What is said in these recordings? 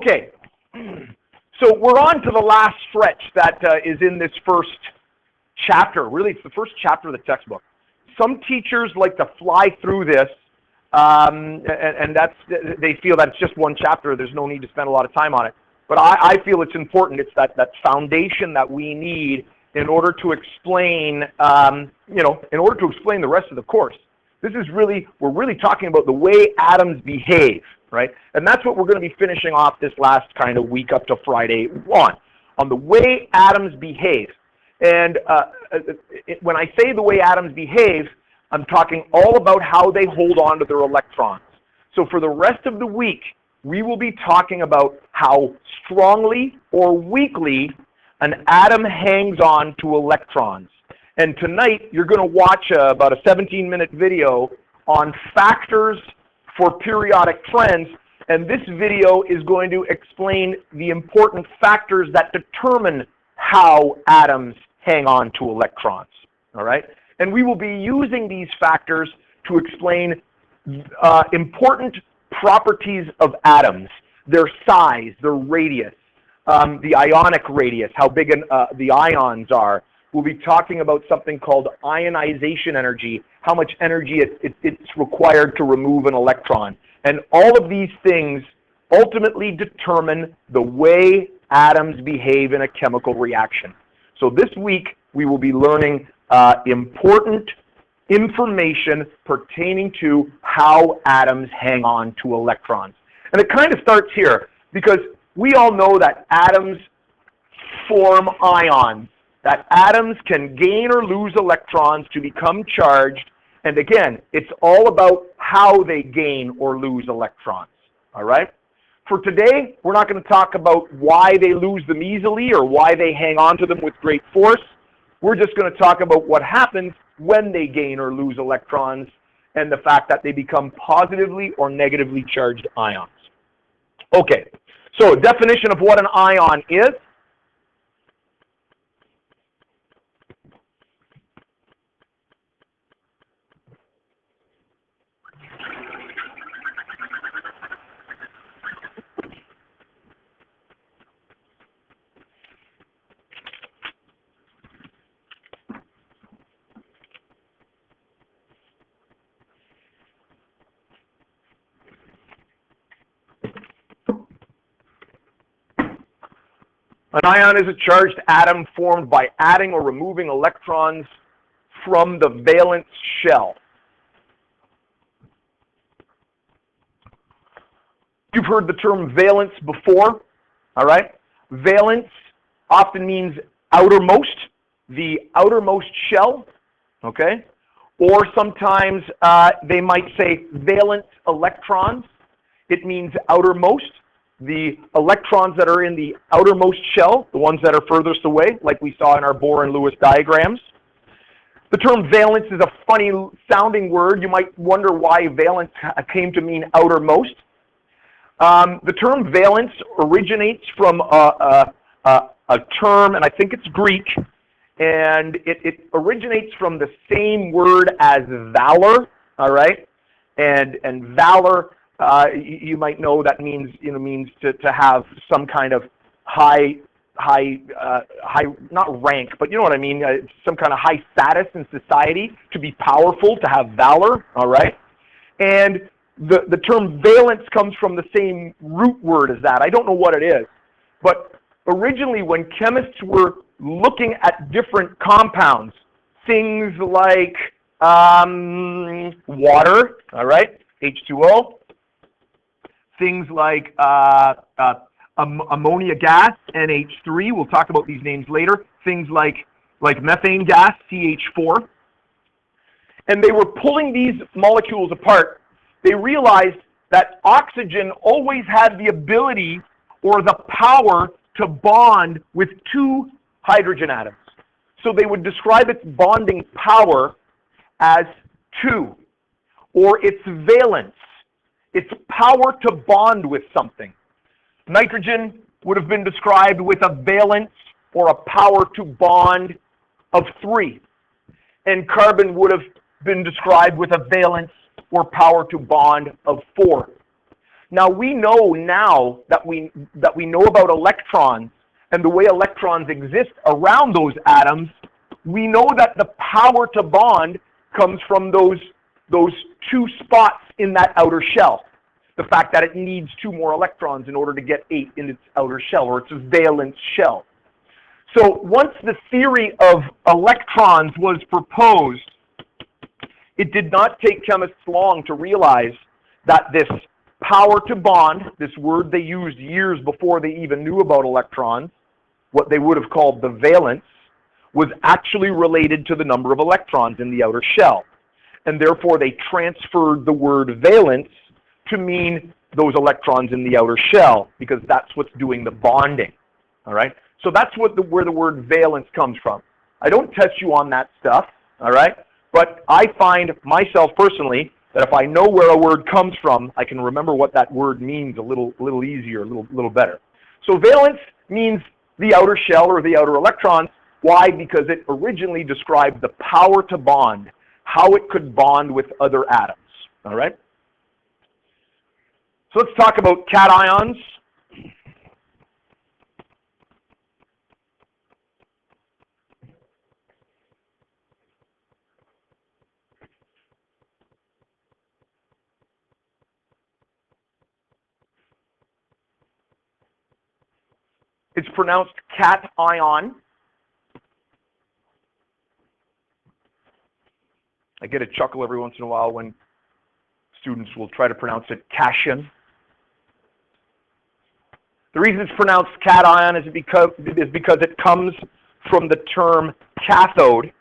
Okay, so we're on to the last stretch that is in this first chapter. Really, it's the first chapter of the textbook. Some teachers like to fly through this, and they feel that it's just one chapter. There's no need to spend a lot of time on it. But I feel it's important. It's that foundation that we need in order to explain, in order to explain the rest of the course. This is really, we're really talking about the way atoms behave, right? And that's what we're going to be finishing off this last kind of week up to Friday on the way atoms behave. And when I say the way atoms behave, I'm talking all about how they hold on to their electrons. So for the rest of the week, we will be talking about how strongly or weakly an atom hangs on to electrons. And tonight, you're going to watch about a 17-minute video on factors for periodic trends. And this video is going to explain the important factors that determine how atoms hang on to electrons. All right? And we will be using these factors to explain important properties of atoms, their size, their radius, the ionic radius, how big the ions are. We'll be talking about something called ionization energy, how much energy it's required to remove an electron. And all of these things ultimately determine the way atoms behave in a chemical reaction. So this week, we will be learning important information pertaining to how atoms hang on to electrons. And it kind of starts here, because we all know that atoms form ions, that atoms can gain or lose electrons to become charged. And again, it's all about how they gain or lose electrons, all right? For today, we're not going to talk about why they lose them easily or why they hang on to them with great force. We're just going to talk about what happens when they gain or lose electrons and the fact that they become positively or negatively charged ions. Okay, so definition of what an ion is. An ion is a charged atom formed by adding or removing electrons from the valence shell. You've heard the term valence before, all right? Valence often means outermost, the outermost shell, okay? Or sometimes they might say valence electrons. It means outermost. The electrons that are in the outermost shell, the ones that are furthest away, like we saw in our Bohr and Lewis diagrams. The term valence is a funny sounding word. You might wonder why valence came to mean outermost. The term valence originates from a term, and I think it's Greek, and it originates from the same word as valor, all right? And valor, you might know that means to have some kind of high not rank, but you know what I mean, some kind of high status in society, to be powerful, to have valor, all right? And the term valence comes from the same root word as that. I don't know what it is, but originally when chemists were looking at different compounds, things like water, all right, H2O, things like ammonia gas, NH3, we'll talk about these names later, things like methane gas, CH4, and they were pulling these molecules apart. They realized that oxygen always had the ability or the power to bond with two hydrogen atoms. So they would describe its bonding power as 2, or its valence, its power to bond with something. Nitrogen would have been described with a valence or a power to bond of 3. And carbon would have been described with a valence or power to bond of 4. Now we know that we know about electrons and the way electrons exist around those atoms. We know that the power to bond comes from those two spots in that outer shell. The fact that it needs 2 more electrons in order to get 8 in its outer shell, or its valence shell. So once the theory of electrons was proposed, it did not take chemists long to realize that this power to bond, this word they used years before they even knew about electrons, what they would have called the valence, was actually related to the number of electrons in the outer shell. And therefore they transferred the word valence to mean those electrons in the outer shell, because that's what's doing the bonding. All right? So that's where the word valence comes from. I don't test you on that stuff, all right? But I find myself personally that if I know where a word comes from, I can remember what that word means a little easier, a little better. So valence means the outer shell or the outer electrons. Why? Because it originally described the power to bond, how it could bond with other atoms, all right? So let's talk about cations. It's pronounced cation. I get a chuckle every once in a while when students will try to pronounce it cation. The reason it's pronounced cation is because it comes from the term cathode.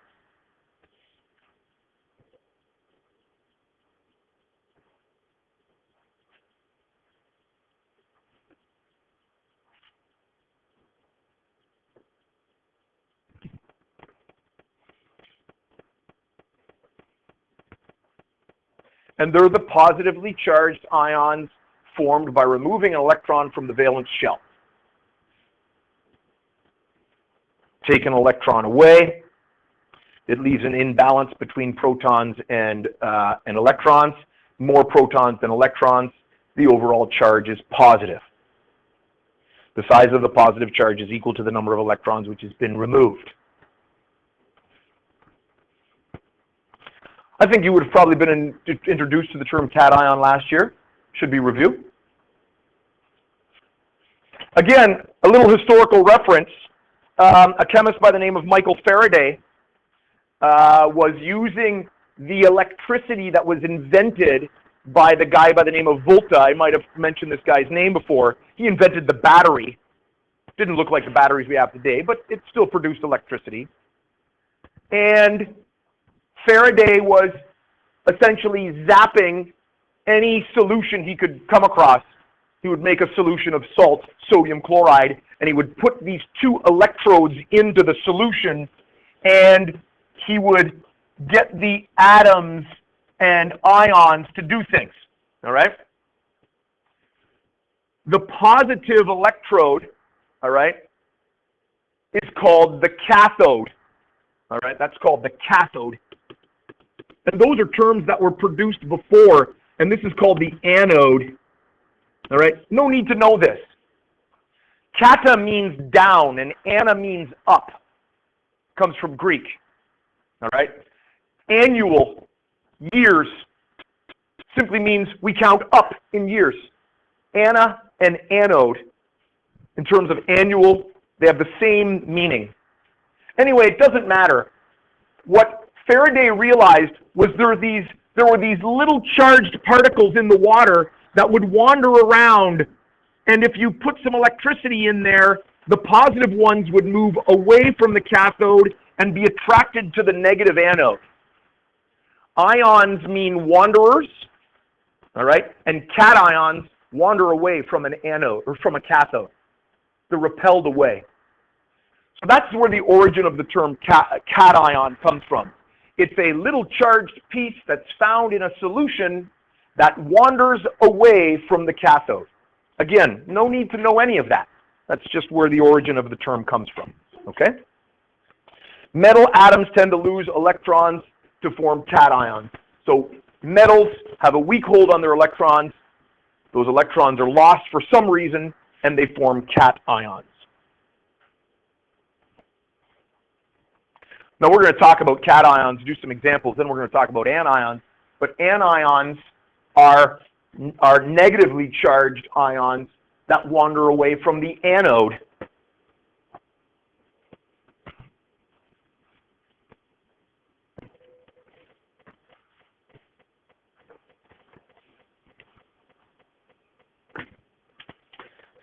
And they're the positively charged ions formed by removing an electron from the valence shell. Take an electron away, it leaves an imbalance between protons and electrons. More protons than electrons, the overall charge is positive. The size of the positive charge is equal to the number of electrons which has been removed. I think you would have probably been introduced to the term cation last year. Should be review. Again, a little historical reference. A chemist by the name of Michael Faraday was using the electricity that was invented by the guy by the name of Volta. I might have mentioned this guy's name before. He invented the battery. Didn't look like the batteries we have today, but it still produced electricity. And Faraday was essentially zapping any solution he could come across. He would make a solution of salt, sodium chloride, and he would put these 2 electrodes into the solution, and he would get the atoms and ions to do things, all right? The positive electrode, all right, is called the cathode, all right? That's called the cathode. And those are terms that were produced before, and this is called the anode. All right? No need to know this. Kata means down, and ana means up. Comes from Greek. All right? Annual, years, simply means we count up in years. Ana and anode, in terms of annual, they have the same meaning. Anyway, it doesn't matter. What Faraday realized was there were these little charged particles in the water that would wander around, and if you put some electricity in there, the positive ones would move away from the cathode and be attracted to the negative anode. Ions mean wanderers, all right, and cations wander away from an anode or from a cathode. They're repelled away. So that's where the origin of the term cation comes from. It's a little charged piece that's found in a solution that wanders away from the cathode. Again, no need to know any of that. That's just where the origin of the term comes from, okay? Metal atoms tend to lose electrons to form cations. So metals have a weak hold on their electrons. Those electrons are lost for some reason, and they form cations. Now we're going to talk about cations, do some examples, then we're going to talk about anions. But anions are negatively charged ions that wander away from the anode.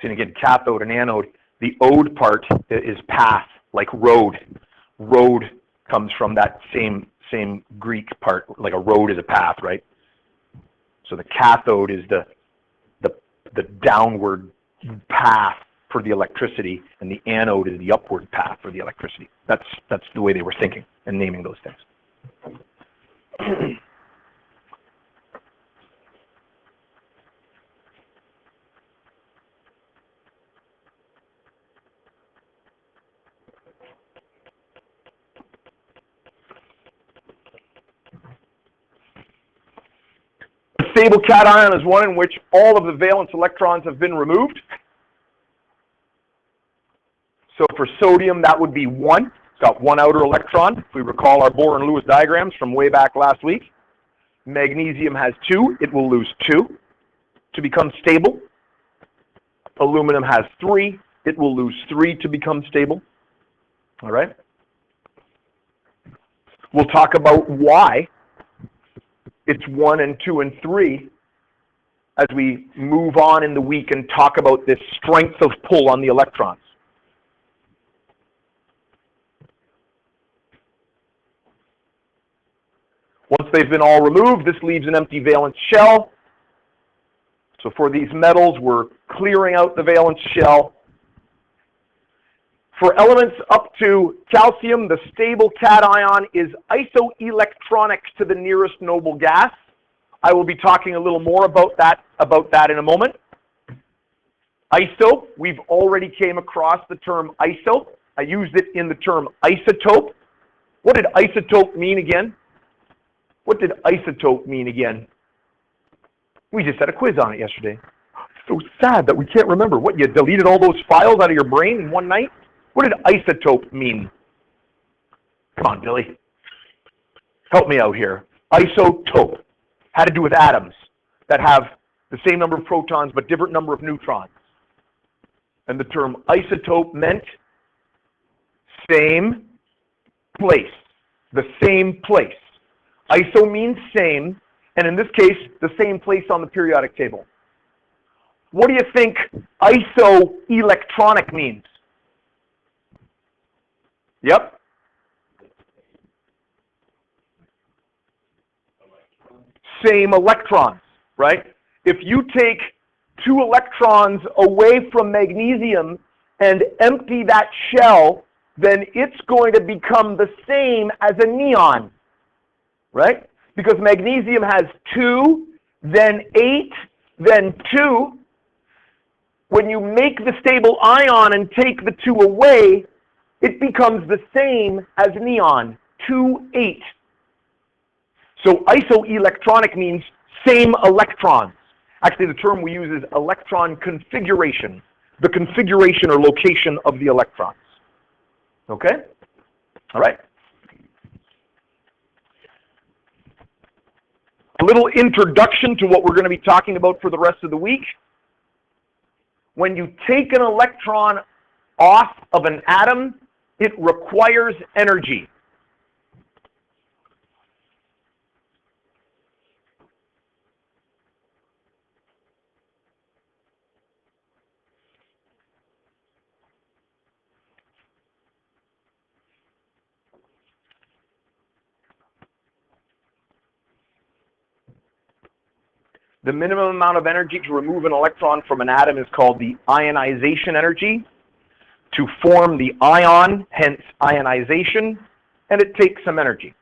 So again, cathode and anode, the ode part is path, like road. Road comes from that same Greek part, like a road is a path, right? So the cathode is the downward path for the electricity, and the anode is the upward path for the electricity. That's the way they were thinking and naming those things. A stable cation is one in which all of the valence electrons have been removed. So for sodium, that would be 1. It's got 1 outer electron, if we recall our Bohr and Lewis diagrams from way back last week. Magnesium has 2. It will lose 2 to become stable. Aluminum has 3. It will lose 3 to become stable. All right? We'll talk about why it's 1 and 2 and 3 as we move on in the week and talk about this strength of pull on the electrons. Once they've been all removed, this leaves an empty valence shell. So for these metals, we're clearing out the valence shell. For elements up to calcium, the stable cation is isoelectronic to the nearest noble gas. I will be talking a little more about that in a moment. Iso, we've already came across the term iso. I used it in the term isotope. What did isotope mean again? What did isotope mean again? We just had a quiz on it yesterday. It's so sad that we can't remember. What, you deleted all those files out of your brain in one night? What did isotope mean? Come on, Billy. Help me out here. Isotope had to do with atoms that have the same number of protons but different number of neutrons. And the term isotope meant same place. The same place. Iso means same, and in this case, the same place on the periodic table. What do you think isoelectronic means? Yep. Same electrons, right? If you take 2 electrons away from magnesium and empty that shell, then it's going to become the same as a neon. Right? Because magnesium has 2, then 8, then 2. When you make the stable ion and take the 2 away, it becomes the same as neon, 2, 8. So isoelectronic means same electrons. Actually, the term we use is electron configuration, the configuration or location of the electrons. Okay? All right. A little introduction to what we're going to be talking about for the rest of the week. When you take an electron off of an atom, it requires energy. The minimum amount of energy to remove an electron from an atom is called the ionization energy. To form the ion, hence ionization, and it takes some energy.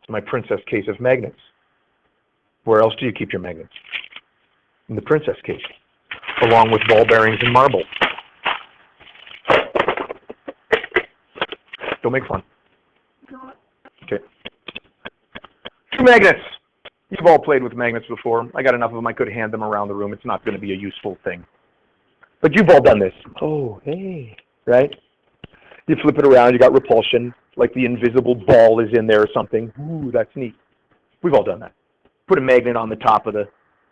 It's my princess case of magnets. Where else do you keep your magnets? In the princess case. along with ball bearings and marble. Don't make fun. Okay. 2 magnets. You've all played with magnets before. I got enough of them, I could hand them around the room. It's not going to be a useful thing. But you've all done this. Oh, hey. Right? You flip it around, you got repulsion, like the invisible ball is in there or something. Ooh, that's neat. We've all done that. Put a magnet on the top of the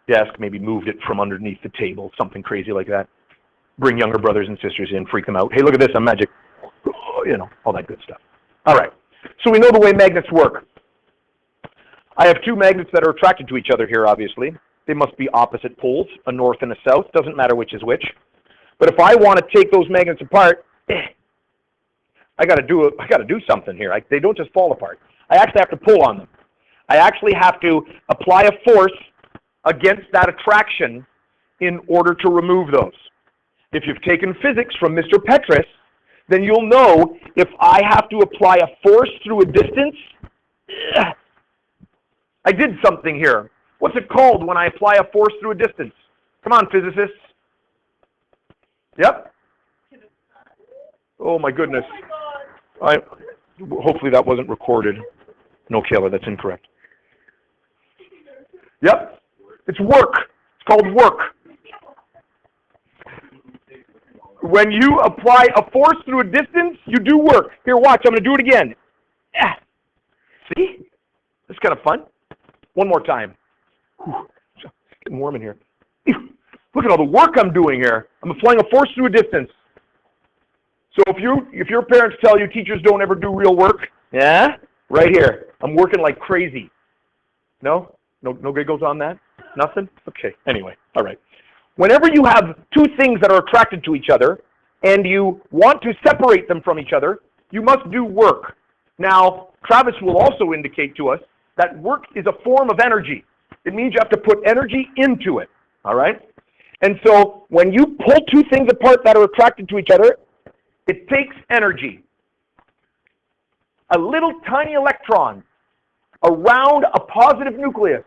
desk, maybe moved it from underneath the table, something crazy like that. Bring younger brothers and sisters in, freak them out. Hey, look at this, I'm magic. You know, all that good stuff. All right, so we know the way magnets work. I have 2 magnets that are attracted to each other here, obviously. They must be opposite poles, a north and a south. Doesn't matter which is which. But if I want to take those magnets apart, I got to do something here. They don't just fall apart. I actually have to pull on them. I actually have to apply a force against that attraction in order to remove those. If you've taken physics from Mr. Petrus, then you'll know if I have to apply a force through a distance. I did something here. What's it called when I apply a force through a distance? Come on, physicists. Yep. Oh my goodness. Hopefully that wasn't recorded. No, Kayla, that's incorrect. Yep. It's work. It's called work. When you apply a force through a distance, you do work. Here, watch. I'm going to do it again. See? It's kind of fun. One more time. Whew. It's getting warm in here. Look at all the work I'm doing here. I'm applying a force through a distance. So if your parents tell you teachers don't ever do real work, yeah, right here. I'm working like crazy. No giggles on that? Nothing? Okay. Anyway, all right. Whenever you have 2 things that are attracted to each other and you want to separate them from each other, you must do work. Now, Travis will also indicate to us that work is a form of energy. It means you have to put energy into it, all right? And so when you pull 2 things apart that are attracted to each other, it takes energy. A little tiny electron around a positive nucleus.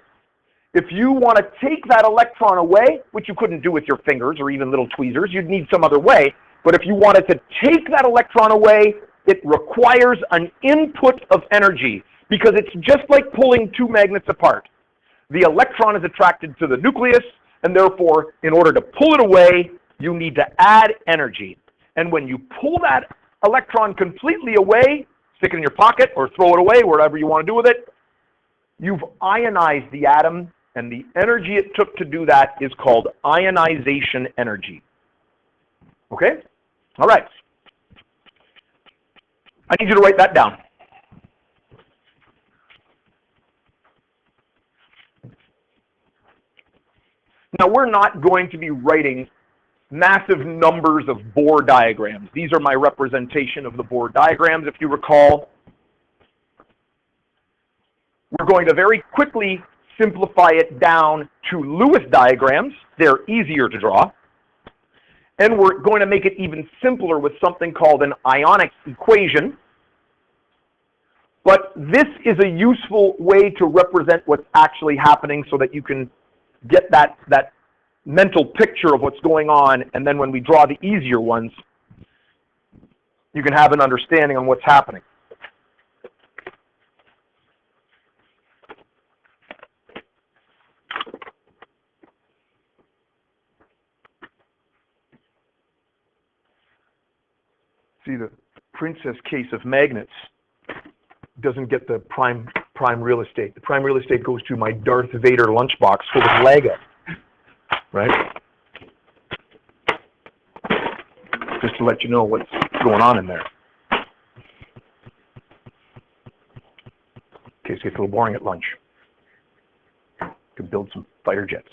If you want to take that electron away, which you couldn't do with your fingers or even little tweezers, you'd need some other way. But if you wanted to take that electron away, it requires an input of energy because it's just like pulling 2 magnets apart. The electron is attracted to the nucleus, and therefore, in order to pull it away, you need to add energy. And when you pull that electron completely away, stick it in your pocket or throw it away, wherever you want to do with it, you've ionized the atom, and the energy it took to do that is called ionization energy. Okay? All right. I need you to write that down. Now, we're not going to be writing massive numbers of Bohr diagrams. These are my representation of the Bohr diagrams, if you recall. We're going to very quickly simplify it down to Lewis diagrams. They're easier to draw. And we're going to make it even simpler with something called an ionic equation. But this is a useful way to represent what's actually happening so that you can get that mental picture of what's going on, and then when we draw the easier ones, you can have an understanding on what's happening. See, the princess case of magnets doesn't get the prime real estate. The prime real estate goes to my Darth Vader lunchbox full of Lego, right? Just to let you know what's going on in there. In case it gets a little boring at lunch. Could build some fighter jets.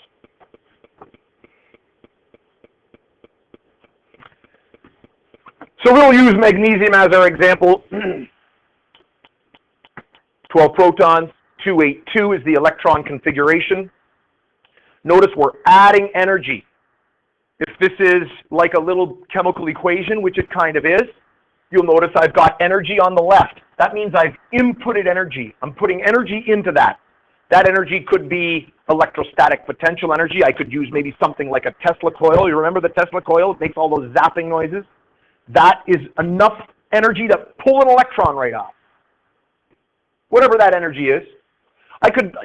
So we'll use magnesium as our example. 12 protons, 282 is the electron configuration. Notice we're adding energy. If this is like a little chemical equation, which it kind of is, you'll notice I've got energy on the left. That means I've inputted energy. I'm putting energy into that. That energy could be electrostatic potential energy. I could use maybe something like a Tesla coil. You remember the Tesla coil? It makes all those zapping noises. That is enough energy to pull an electron right off. Whatever that energy is.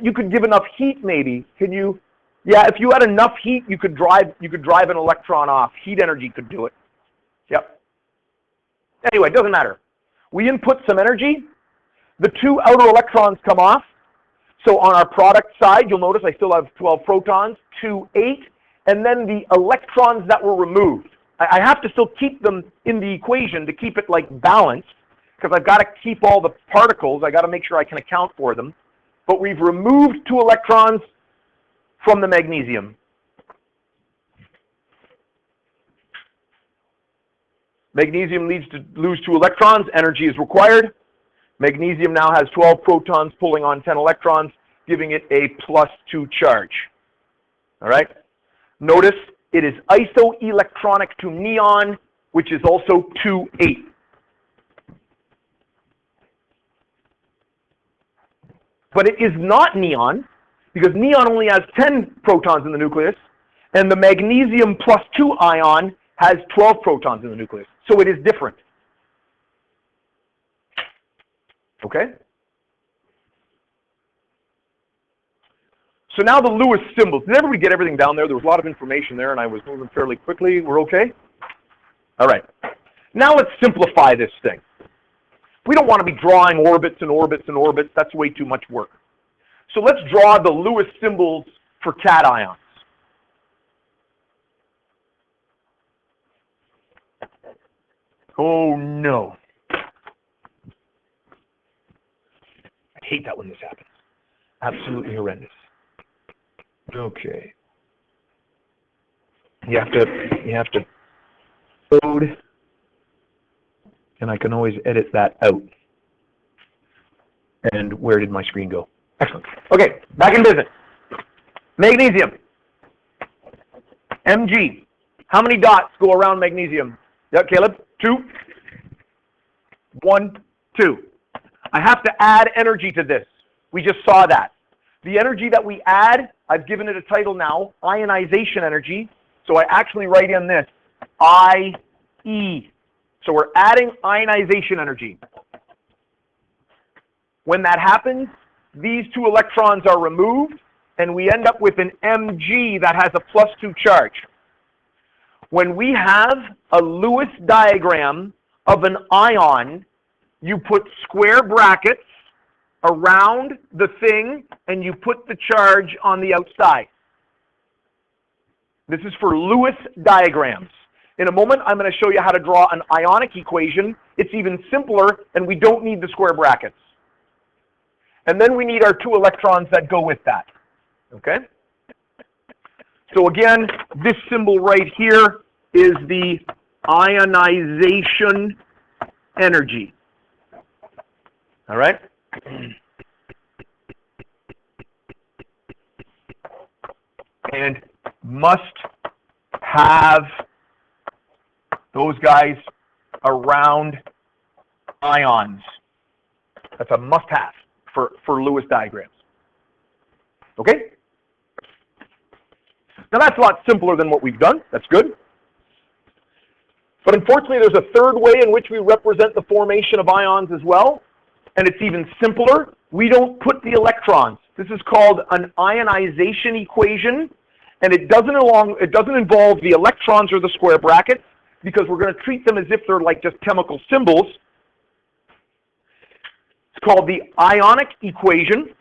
You could give enough heat maybe. Can you? Yeah, if you had enough heat, you could drive an electron off. Heat energy could do it. Yep. Anyway, it doesn't matter. We input some energy. The two outer electrons come off. So on our product side, you'll notice I still have 12 protons, 2, 8, and then the electrons that were removed. I have to still keep them in the equation to keep it like balanced, because I've got to keep all the particles. I got to make sure I can account for them. But we've removed 2 electrons from the magnesium. Magnesium needs to lose 2 electrons. Energy is required. Magnesium now has 12 protons pulling on 10 electrons, giving it a +2 charge. All right? Notice it is isoelectronic to neon, which is also 2,8. But it is not neon, because neon only has 10 protons in the nucleus, and the magnesium +2 ion has 12 protons in the nucleus. So it is different. Okay? So now the Lewis symbols. Did everybody get everything down there? There was a lot of information there, and I was moving fairly quickly. We're okay? All right. Now let's simplify this thing. We don't want to be drawing orbits and orbits and orbits. That's way too much work. So let's draw the Lewis symbols for cations. Oh, no. I hate that when this happens. Absolutely horrendous. Okay. You have to load, and I can always edit that out. And where did my screen go? Excellent. Okay, back in business. Magnesium. Mg. How many dots go around magnesium? Yeah, Caleb? 2. 1, 2. I have to add energy to this. We just saw that. The energy that we add, I've given it a title now, ionization energy. So I actually write in this, IE. So we're adding ionization energy. When that happens, these 2 electrons are removed, and we end up with an Mg that has a +2 charge. When we have a Lewis diagram of an ion, you put square brackets around the thing, and you put the charge on the outside. This is for Lewis diagrams. In a moment, I'm going to show you how to draw an ionic equation. It's even simpler, and we don't need the square brackets. And then we need our 2 electrons that go with that. Okay? So again, this symbol right here is the ionization energy. All right? And must have those guys around ions. That's a must-have for Lewis diagrams. Okay? Now that's a lot simpler than what we've done. That's good. But unfortunately, there's a third way in which we represent the formation of ions as well. And it's even simpler. We don't put the electrons. This is called an ionization equation. And it doesn't involve the electrons or the square brackets, because we're going to treat them as if they're like just chemical symbols. It's called the ionic equation.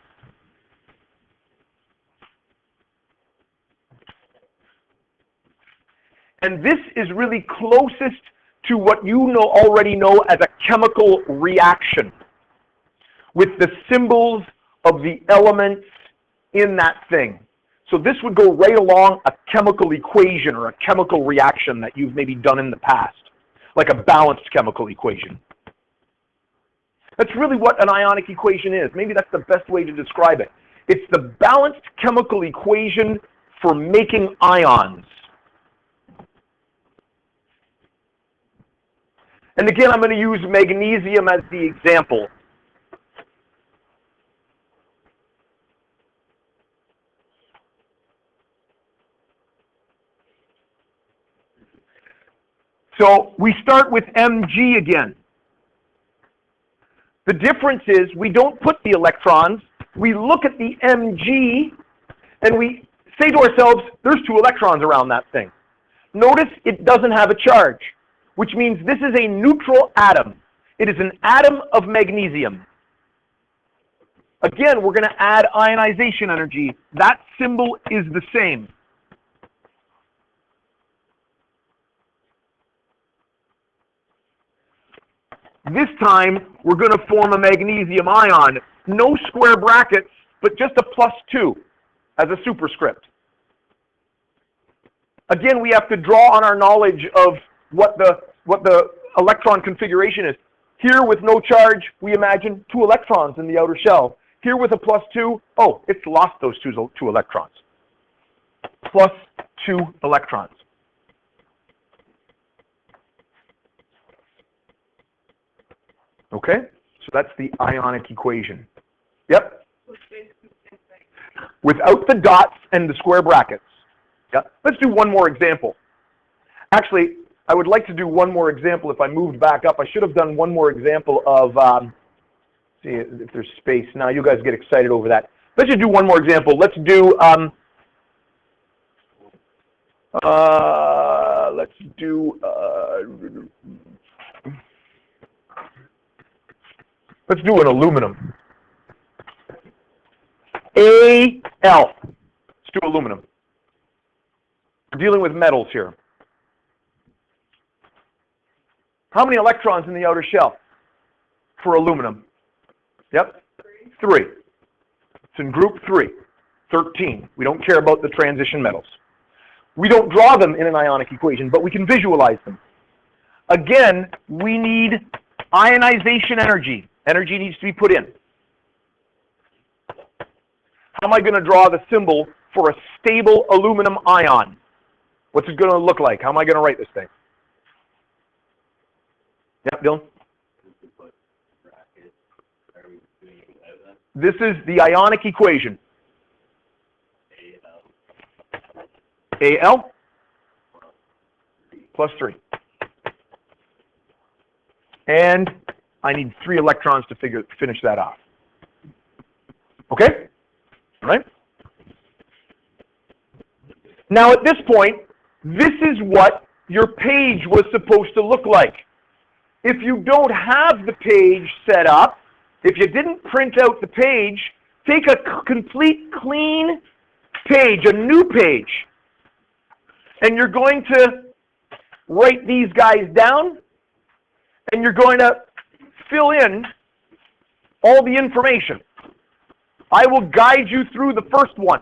And this is really closest to what you already know as a chemical reaction, with the symbols of the elements in that thing. So this would go right along a chemical equation or a chemical reaction that you've maybe done in the past, like a balanced chemical equation. That's really what an ionic equation is. Maybe that's the best way to describe it. It's the balanced chemical equation for making ions. And again, I'm going to use magnesium as the example. So we start with Mg again. The difference is we don't put the electrons, we look at the Mg and we say to ourselves, there's 2 electrons around that thing. Notice it doesn't have a charge, which means this is a neutral atom. It is an atom of magnesium. Again, we're going to add ionization energy. That symbol is the same. This time, we're going to form a magnesium ion. No square brackets, but just a +2 as a superscript. Again, we have to draw on our knowledge of what the electron configuration is. Here with no charge, we imagine 2 electrons in the outer shell. Here with a +2, oh, it's lost those two electrons. +2 electrons. Okay, so that's the ionic equation. Yep. Without the dots and the square brackets. Yep. Let's do one more example. Actually, I would like to do one more example. If I moved back up, I should have done one more example of, see if there's space. Now you guys get excited over that. Let's just do one more example. Let's do, let's do an aluminum. Al. Let's do aluminum. We're dealing with metals here. How many electrons in the outer shell for aluminum? Yep, 3. It's in group 3, 13. We don't care about the transition metals. We don't draw them in an ionic equation, but we can visualize them. Again, we need ionization energy. Energy needs to be put in. How am I going to draw the symbol for a stable aluminum ion? What's it going to look like? How am I going to write this thing? Yep, Dylan? This is the ionic equation. Al +3. And I need 3 electrons to finish that off. Okay? All right? Now at this point, this is what your page was supposed to look like. If you don't have the page set up, if you didn't print out the page, take a complete clean page, a new page, and you're going to write these guys down, and you're going to fill in all the information. I will guide you through the first one.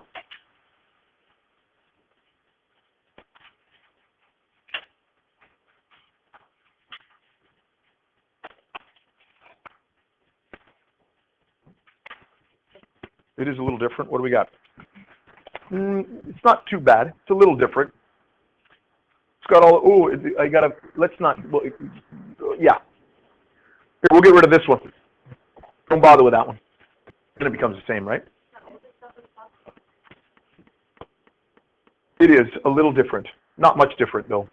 It is a little different. What do we got? It's not too bad. It's a little different. It's got all, oh, I gotta, let's not, well, yeah. Here, we'll get rid of this one. Don't bother with that one. Then it becomes the same, right? It is a little different. Not much different, though.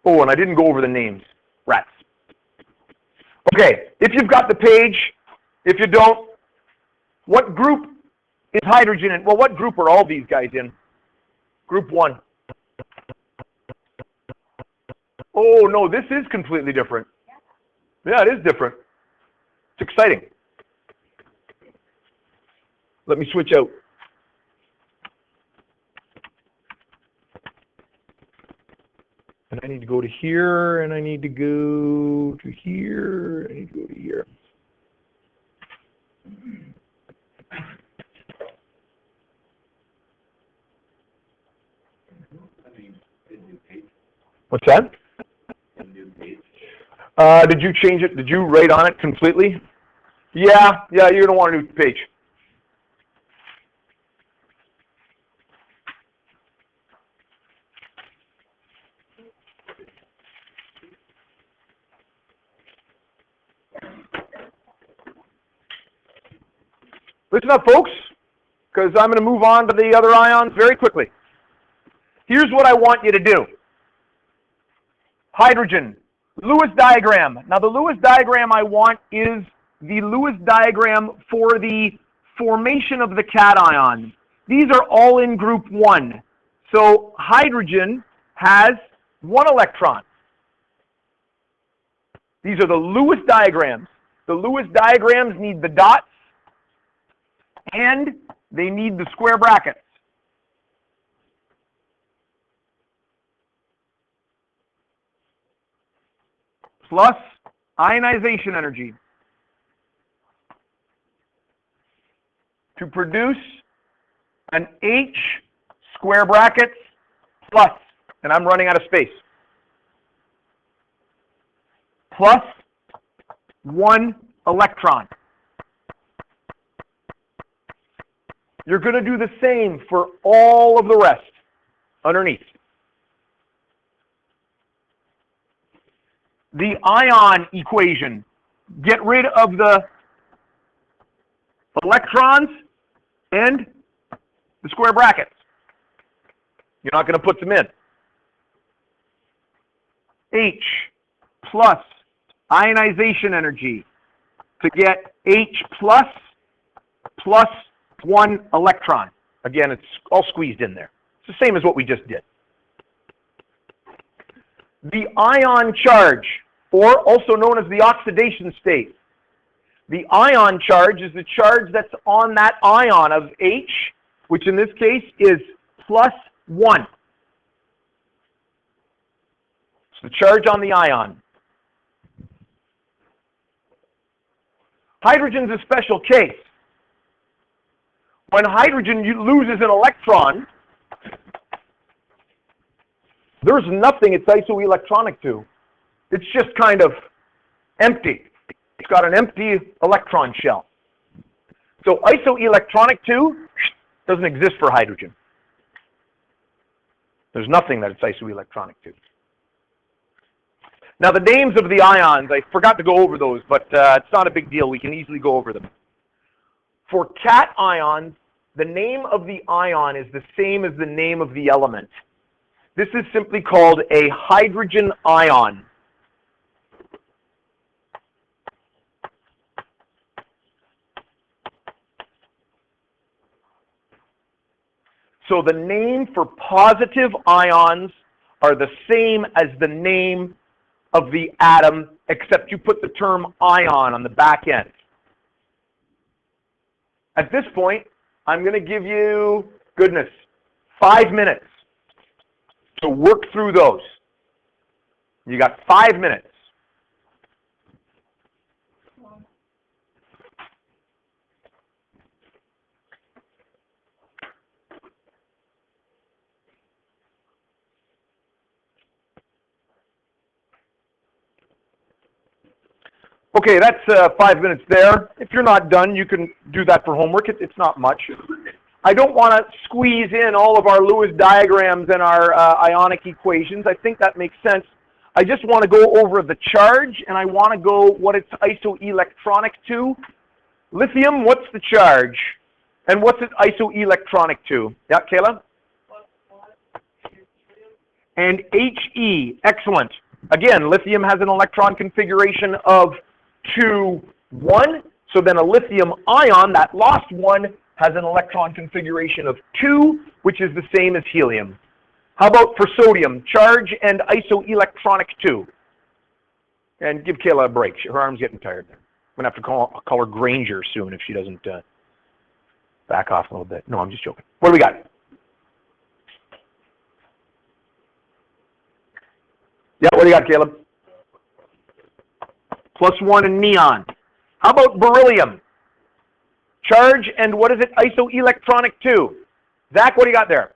Oh, and I didn't go over the names. Rats. Okay, if you've got the page, if you don't, what group is hydrogen in? Well, what group are all these guys in? Group 1. Oh, no, this is completely different. Yeah, it is different. It's exciting. Let me switch out. And I need to go to here, and I need to go to here, I need to go to here. What's that? Did you change it? Did you write on it completely? Yeah, you're going to want a new page. Listen up, folks, because I'm going to move on to the other ions very quickly. Here's what I want you to do. Hydrogen. Lewis diagram. Now the Lewis diagram I want is the Lewis diagram for the formation of the cation. These are all in group 1. So hydrogen has 1 electron. These are the Lewis diagrams. The Lewis diagrams need the dots and they need the square brackets. Plus ionization energy to produce an H square brackets plus, and I'm running out of space, plus 1 electron. You're going to do the same for all of the rest underneath. The ion equation. Get rid of the electrons and the square brackets. You're not going to put them in. H plus ionization energy to get H plus 1 electron. Again, it's all squeezed in there. It's the same as what we just did. The ion charge, or also known as the oxidation state. The ion charge is the charge that's on that ion of H, which in this case is plus 1. It's the charge on the ion. Hydrogen's a special case. When hydrogen loses an electron, there's nothing it's isoelectronic to. It's just kind of empty. It's got an empty electron shell. So isoelectronic to doesn't exist for hydrogen. There's nothing that it's isoelectronic to. Now the names of the ions, I forgot to go over those, but it's not a big deal. We can easily go over them. For cations, the name of the ion is the same as the name of the element. This is simply called a hydrogen ion. So the name for positive ions are the same as the name of the atom, except you put the term ion on the back end. At this point, I'm going to give you, 5 minutes to work through those. You got 5 minutes. Okay, that's 5 minutes there. If you're not done, you can do that for homework. It's not much. I don't want to squeeze in all of our Lewis diagrams and our ionic equations. I think that makes sense. I just want to go over the charge, and I want to go what it's isoelectronic to. Lithium, what's the charge? And what's it isoelectronic to? Yeah, Kayla? And He, excellent. Again, lithium has an electron configuration of 2, 1. So then a lithium ion, that lost 1, has an electron configuration of 2, which is the same as helium. How about for sodium? Charge and isoelectronic to. And give Kayla a break. Her arm's getting tired there. I'm going to have to call her Granger soon if she doesn't back off a little bit. No, I'm just joking. What do we got? Yeah, what do you got, Caleb? +1 in neon. How about beryllium? Charge and what is it isoelectronic to? Zach, what do you got there?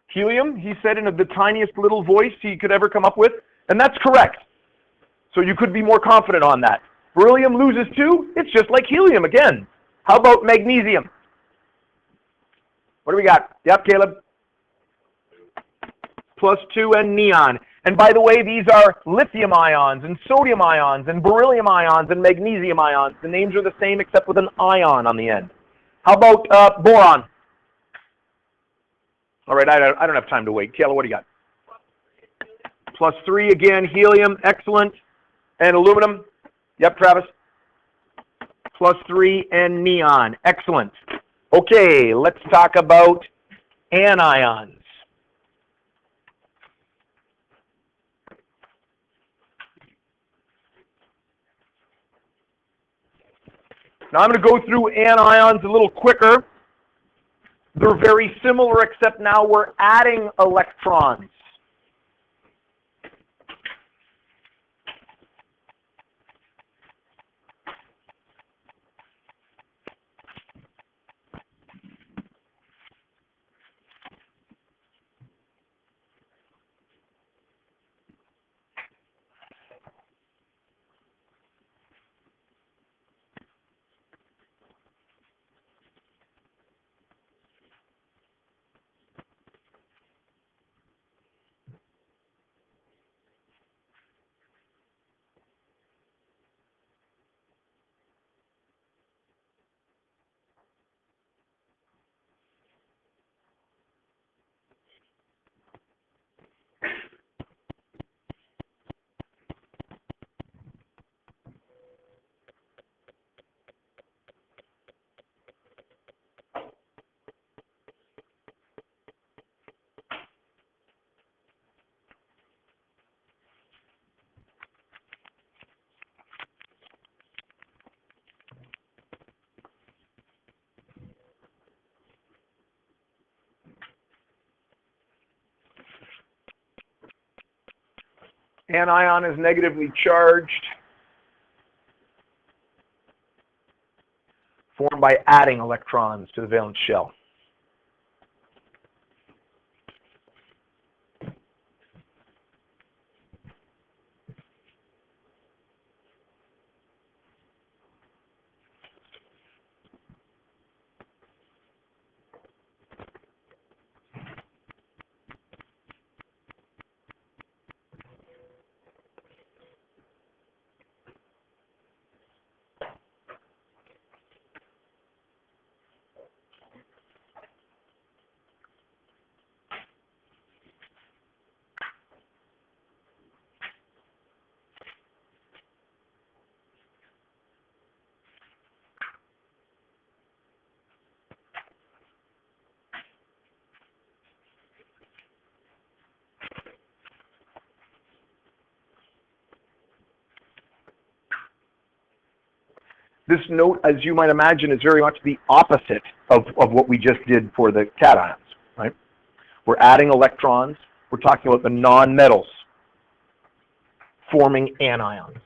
Helium, he said in the tiniest little voice he could ever come up with, and that's correct. So you could be more confident on that. Beryllium loses 2, it's just like helium again. How about magnesium? What do we got? Yep, Caleb. +2 and neon. And by the way, these are lithium ions and sodium ions and beryllium ions and magnesium ions. The names are the same except with an ion on the end. How about boron? All right, I don't have time to wait. Kayla, what do you got? +3 again, helium, excellent. And aluminum? Yep, Travis. +3 and neon, excellent. Okay, let's talk about anions. Now I'm going to go through anions a little quicker. They're very similar, except now we're adding electrons. Anion is negatively charged, formed by adding electrons to the valence shell. This note, as you might imagine, is very much the opposite of what we just did for the cations, right? We're adding electrons. We're talking about the nonmetals forming anions.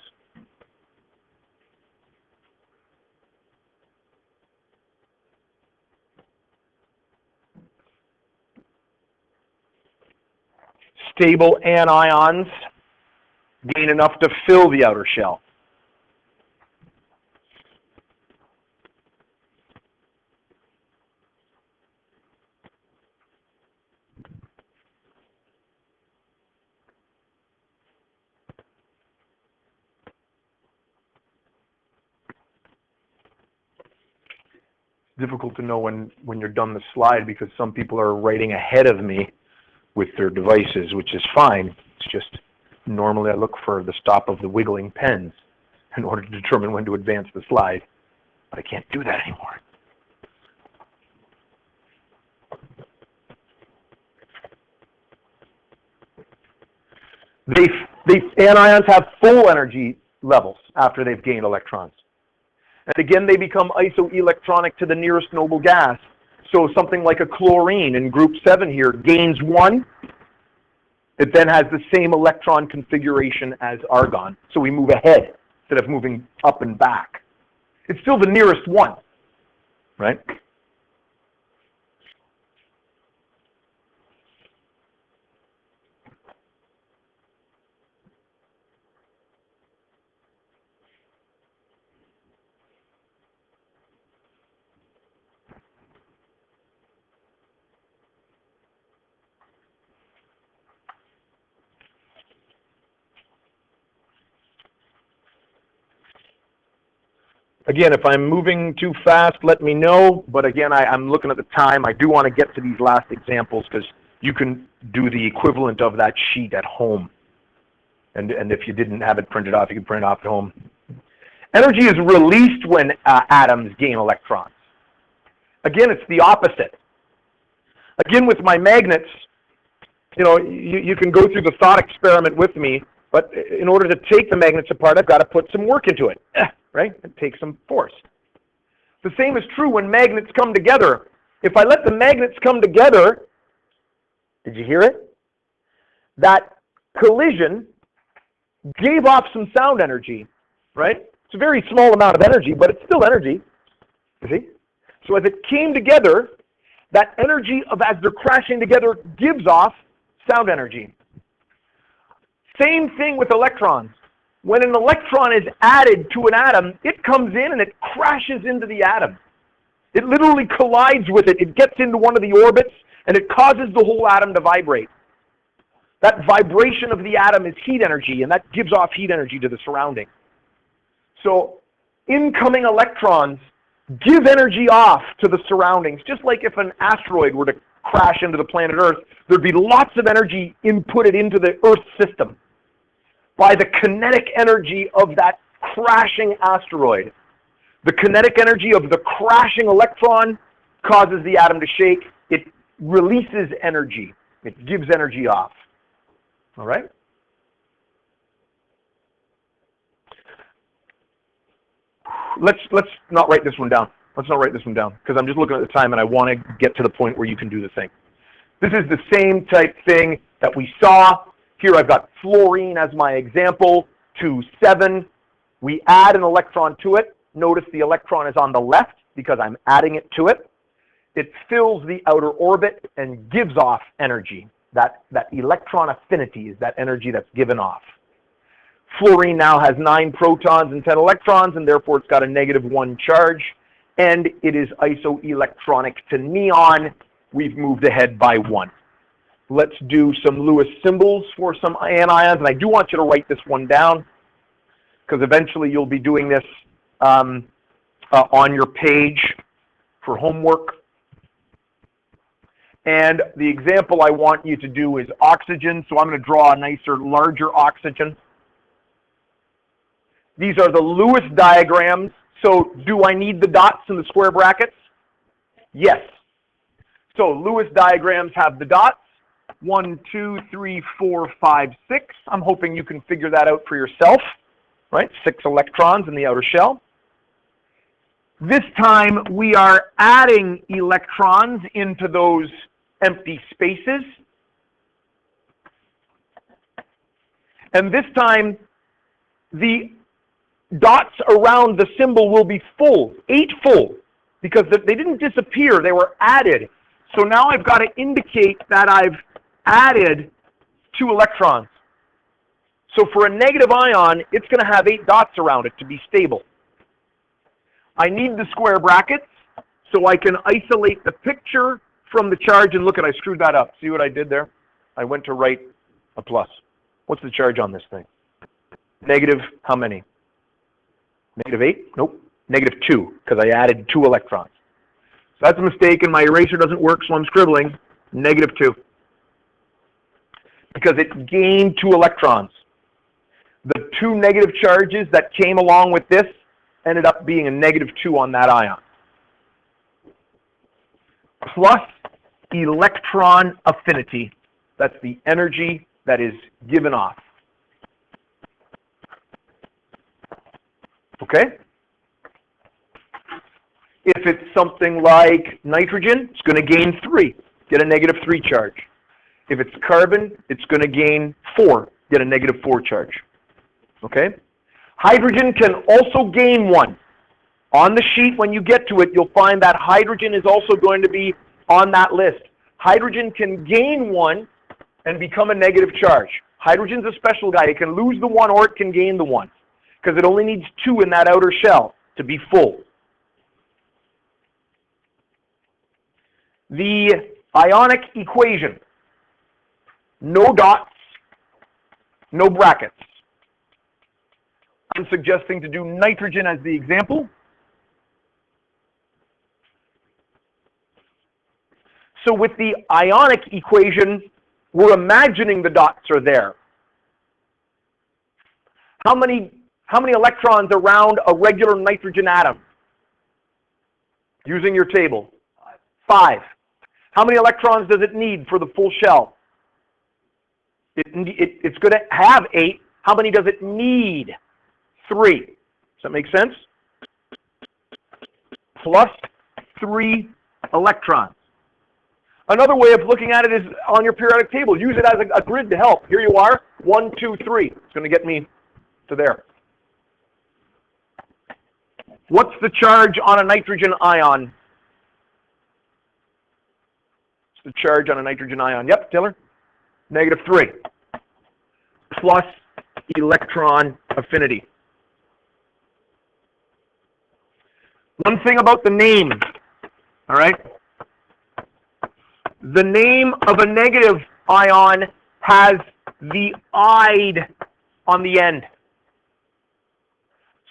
Stable anions gain enough to fill the outer shell. Difficult to know when you're done the slide because some people are writing ahead of me with their devices, which is fine. It's just normally I look for the stop of the wiggling pens in order to determine when to advance the slide, but I can't do that anymore. Anions have full energy levels after they've gained electrons. And again, they become isoelectronic to the nearest noble gas. So something like a chlorine in group 7 here gains 1. It then has the same electron configuration as argon. So we move ahead instead of moving up and back. It's still the nearest one, right? Again, if I'm moving too fast, let me know. But again, I'm looking at the time. I do want to get to these last examples because you can do the equivalent of that sheet at home. And if you didn't have it printed off, you can print it off at home. Energy is released when atoms gain electrons. Again, it's the opposite. Again, with my magnets, you know, you can go through the thought experiment with me, but in order to take the magnets apart, I've got to put some work into it, right? It takes some force. The same is true when magnets come together. If I let the magnets come together, did you hear it? That collision gave off some sound energy, right? It's a very small amount of energy, but it's still energy, you see? So as it came together, that energy of as they're crashing together gives off sound energy. Same thing with electrons. When an electron is added to an atom, it comes in and it crashes into the atom. It literally collides with it. It gets into one of the orbits and it causes the whole atom to vibrate. That vibration of the atom is heat energy, and that gives off heat energy to the surrounding. So incoming electrons give energy off to the surroundings, just like if an asteroid were to crash into the planet Earth, there'd be lots of energy inputted into the Earth system by the kinetic energy of that crashing asteroid. The kinetic energy of the crashing electron causes the atom to shake. It releases energy. It gives energy off. All right? Let's not write this one down. Let's not write this one down because I'm just looking at the time and I want to get to the point where you can do the thing. This is the same type thing that we saw. Here I've got fluorine as my example, 2,7. We add an electron to it. Notice the electron is on the left because I'm adding it to it. It fills the outer orbit and gives off energy. That electron affinity is that energy that's given off. Fluorine now has 9 protons and 10 electrons, and therefore it's got a -1 charge, and it is isoelectronic to neon. We've moved ahead by 1. Let's do some Lewis symbols for some anions, and I do want you to write this one down, because eventually you'll be doing this on your page for homework. And the example I want you to do is oxygen, so I'm going to draw a nicer, larger oxygen. These are the Lewis diagrams. So do I need the dots and the square brackets? Yes. So Lewis diagrams have the dots. 1, 2, 3, 4, 5, 6. I'm hoping you can figure that out for yourself, right? 6 electrons in the outer shell. This time we are adding electrons into those empty spaces. And this time the dots around the symbol will be full, 8 full, because they didn't disappear, they were added. So now I've got to indicate that I've added 2 electrons. So for a negative ion, it's going to have 8 dots around it to be stable. I need the square brackets so I can isolate the picture from the charge, and look at, I screwed that up. See what I did there? I went to write a plus. What's the charge on this thing? Negative how many? -8? Nope. -2, because I added 2 electrons. So that's a mistake, and my eraser doesn't work, so I'm scribbling -2. Because it gained 2 electrons. The 2 negative charges that came along with this ended up being a -2 on that ion. Plus electron affinity. That's the energy that is given off. Okay? If it's something like nitrogen, it's going to gain 3, get a -3 charge. If it's carbon, it's going to gain 4, get a -4 charge. Okay? Hydrogen can also gain 1. On the sheet, when you get to it, you'll find that hydrogen is also going to be on that list. Hydrogen can gain 1 and become a negative charge. Hydrogen's a special guy. It can lose the 1 or it can gain the 1, because it only needs 2 in that outer shell to be full. The ionic equation. No dots, no brackets. I'm suggesting to do nitrogen as the example. So with the ionic equation, we're imagining the dots are there. How many electrons around a regular nitrogen atom? Using your table. 5. How many electrons does it need for the full shell? It's going to have 8. How many does it need? 3. Does that make sense? Plus 3 electrons. Another way of looking at it is on your periodic table. Use it as a grid to help. Here you are, 1, 2, 3. It's going to get me to there. What's the charge on a nitrogen ion? What's the charge on a nitrogen ion? Yep, Taylor? -3. Plus electron affinity. One thing about the name, all right? The name of a negative ion has the "ide" on the end.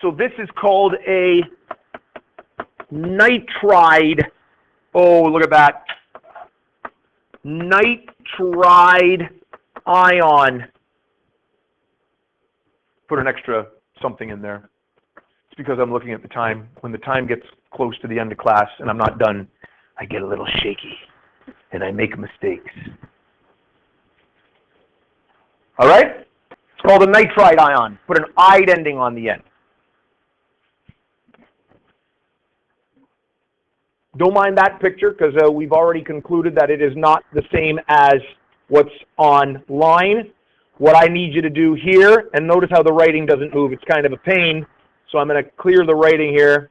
So this is called a nitride. Oh, look at that. Nitride ion. Put an extra something in there. It's because I'm looking at the time. When the time gets close to the end of class and I'm not done, I get a little shaky and I make mistakes. All right? It's called a nitride ion. Put an "ide" ending on the end. Don't mind that picture because we've already concluded that it is not the same as what's online. What I need you to do here, and notice how the writing doesn't move. It's kind of a pain. So I'm going to clear the writing here.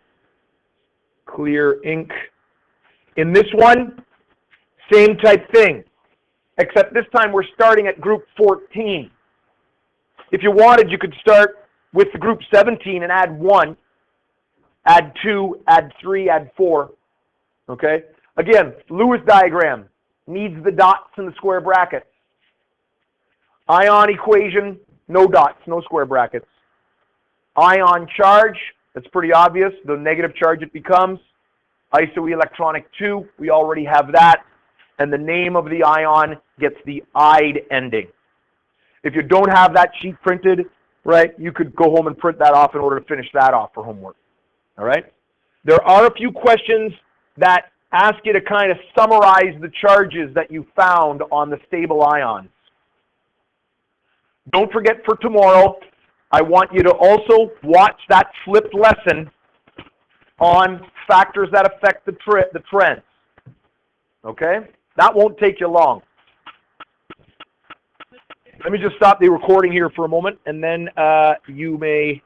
Clear ink. In this one, same type thing, except this time we're starting at group 14. If you wanted, you could start with the group 17 and add 1, add 2, add 3, add 4. Okay? Again, Lewis diagram needs the dots and the square brackets. Ion equation, no dots, no square brackets. Ion charge, that's pretty obvious, the negative charge it becomes. Isoelectronic 2, we already have that. And the name of the ion gets the "ide" ending. If you don't have that sheet printed, right, you could go home and print that off in order to finish that off for homework. All right? There are a few questions that ask you to kind of summarize the charges that you found on the stable ions. Don't forget for tomorrow, I want you to also watch that flipped lesson on factors that affect the trends. Okay? That won't take you long. Let me just stop the recording here for a moment, and then you may